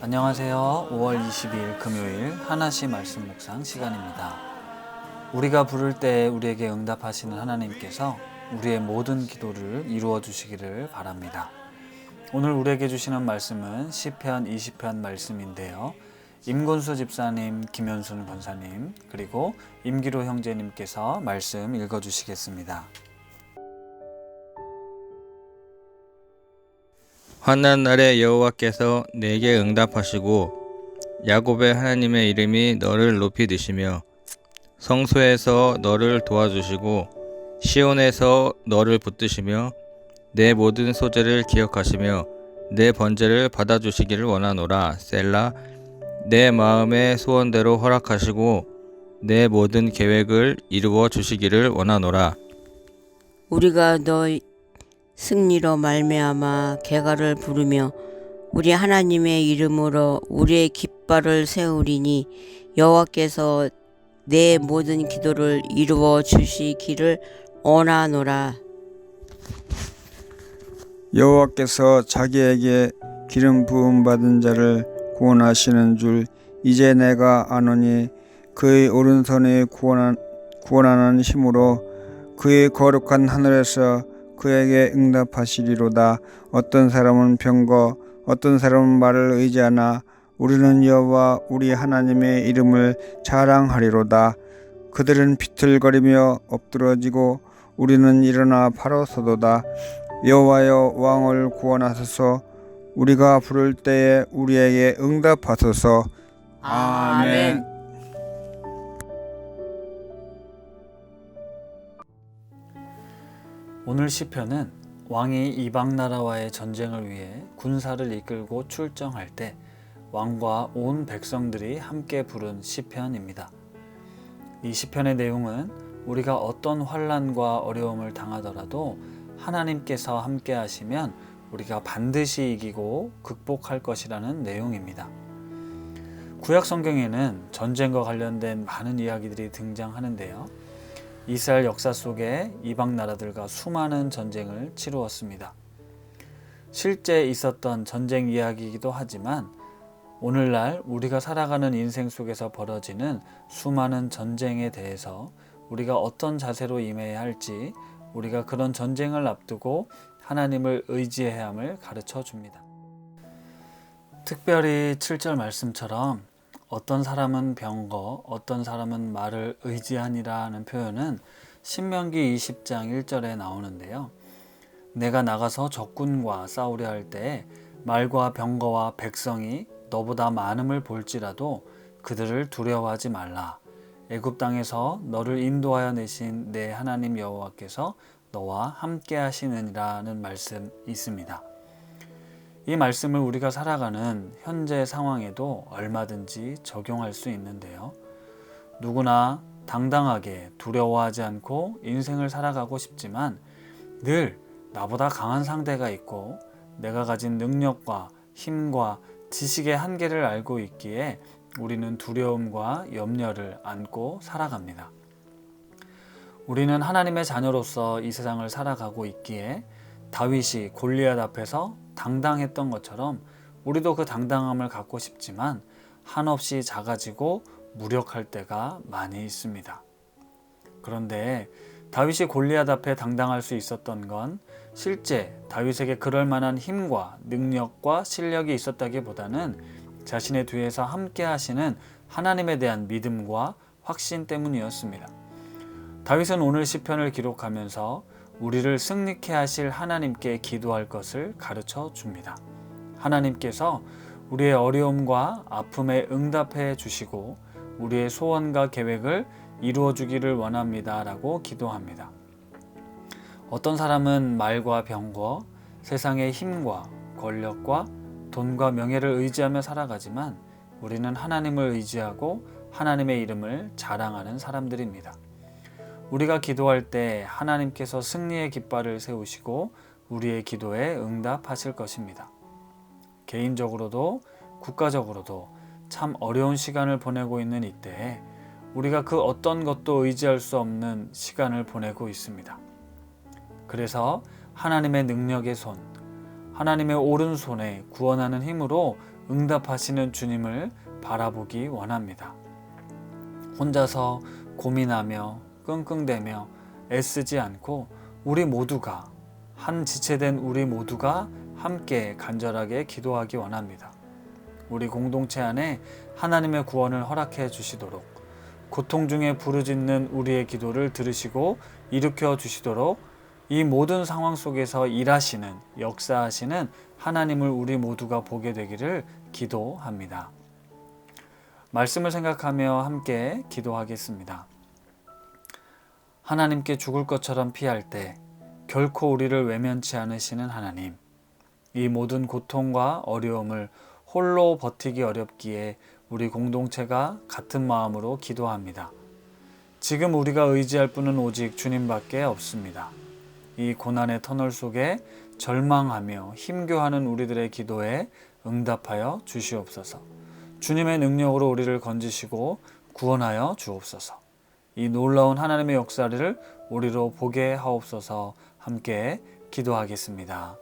안녕하세요. 5월 22일 금요일 하나시 말씀 묵상 시간입니다. 우리가 부를 때 우리에게 응답하시는 하나님께서 우리의 모든 기도를 이루어 주시기를 바랍니다. 오늘 우리에게 주시는 말씀은 시편 20편 말씀인데요. 임곤수 집사님, 김현순 권사님, 그리고 임기로 형제님께서 말씀 읽어주시겠습니다. 환난 날에 여호와께서 내게 응답하시고 야곱의 하나님의 이름이 너를 높이 드시며 성소에서 너를 도와주시고 시온에서 너를 붙드시며 내 모든 소재를 기억하시며 내 번제를 받아주시기를 원하노라. 셀라. 내 마음의 소원대로 허락하시고 내 모든 계획을 이루어 주시기를 원하노라. 우리가 너 승리로 말미암아 개가를 부르며 우리 하나님의 이름으로 우리의 깃발을 세우리니 여호와께서 내 모든 기도를 이루어 주시기를 원하노라. 여호와께서 자기에게 기름 부음 받은 자를 구원하시는 줄 이제 내가 아노니 그의 오른손에 구원하는 힘으로 그의 거룩한 하늘에서 그에게 응답하시리로다. 어떤 사람은 병거 어떤 사람은 말을 의지하나 우리는 여호와 우리 하나님의 이름을 자랑하리로다. 그들은 비틀거리며 엎드러지고 우리는 일어나 바로 서도다. 여호와여 왕을 구원하소서. 우리가 부를 때에 우리에게 응답하소서. 아멘. 오늘 시편은 왕이 이방 나라와의 전쟁을 위해 군사를 이끌고 출정할 때 왕과 온 백성들이 함께 부른 시편입니다. 이 시편의 내용은 우리가 어떤 환난과 어려움을 당하더라도 하나님께서 함께 하시면 우리가 반드시 이기고 극복할 것이라는 내용입니다. 구약 성경에는 전쟁과 관련된 많은 이야기들이 등장하는데요. 이스라엘 역사 속에 이방 나라들과 수많은 전쟁을 치루었습니다. 실제 있었던 전쟁 이야기이기도 하지만 오늘날 우리가 살아가는 인생 속에서 벌어지는 수많은 전쟁에 대해서 우리가 어떤 자세로 임해야 할지, 우리가 그런 전쟁을 앞두고 하나님을 의지해야 함을 가르쳐 줍니다. 특별히 7절 말씀처럼 어떤 사람은 병거, 어떤 사람은 말을 의지하니라 하는 표현은 신명기 20장 1절에 나오는데요. 내가 나가서 적군과 싸우려 할 때 말과 병거와 백성이 너보다 많음을 볼지라도 그들을 두려워하지 말라. 애굽 땅에서 너를 인도하여 내신 내 하나님 여호와께서 너와 함께 하시느니라는 말씀이 있습니다. 이 말씀을 우리가 살아가는 현재 상황에도 얼마든지 적용할 수 있는데요. 누구나 당당하게 두려워하지 않고 인생을 살아가고 싶지만 늘 나보다 강한 상대가 있고 내가 가진 능력과 힘과 지식의 한계를 알고 있기에 우리는 두려움과 염려를 안고 살아갑니다. 우리는 하나님의 자녀로서 이 세상을 살아가고 있기에 다윗이 골리앗 앞에서 당당했던 것처럼 우리도 그 당당함을 갖고 싶지만 한없이 작아지고 무력할 때가 많이 있습니다. 그런데 다윗이 골리앗 앞에 당당할 수 있었던 건 실제 다윗에게 그럴 만한 힘과 능력과 실력이 있었다기보다는 자신의 뒤에서 함께 하시는 하나님에 대한 믿음과 확신 때문이었습니다. 다윗은 오늘 시편을 기록하면서 우리를 승리케 하실 하나님께 기도할 것을 가르쳐 줍니다. 하나님께서 우리의 어려움과 아픔에 응답해 주시고 우리의 소원과 계획을 이루어 주기를 원합니다 라고 기도합니다. 어떤 사람은 말과 병거, 세상의 힘과 권력과 돈과 명예를 의지하며 살아가지만 우리는 하나님을 의지하고 하나님의 이름을 자랑하는 사람들입니다. 우리가 기도할 때 하나님께서 승리의 깃발을 세우시고 우리의 기도에 응답하실 것입니다. 개인적으로도 국가적으로도 참 어려운 시간을 보내고 있는 이때에 우리가 그 어떤 것도 의지할 수 없는 시간을 보내고 있습니다. 그래서 하나님의 능력의 손, 하나님의 오른손에 구원하는 힘으로 응답하시는 주님을 바라보기 원합니다. 혼자서 고민하며 끙끙대며 애쓰지 않고 우리 모두가, 한 지체된 우리 모두가 함께 간절하게 기도하기 원합니다. 우리 공동체 안에 하나님의 구원을 허락해 주시도록, 고통 중에 부르짖는 우리의 기도를 들으시고 일으켜 주시도록 이 모든 상황 속에서 일하시는, 역사하시는 하나님을 우리 모두가 보게 되기를 기도합니다. 말씀을 생각하며 함께 기도하겠습니다. 하나님께 죽을 것처럼 피할 때 결코 우리를 외면치 않으시는 하나님, 이 모든 고통과 어려움을 홀로 버티기 어렵기에 우리 공동체가 같은 마음으로 기도합니다. 지금 우리가 의지할 분은 오직 주님밖에 없습니다. 이 고난의 터널 속에 절망하며 힘겨워하는 우리들의 기도에 응답하여 주시옵소서. 주님의 능력으로 우리를 건지시고 구원하여 주옵소서. 이 놀라운 하나님의 역사를 우리로 보게 하옵소서. 함께 기도하겠습니다.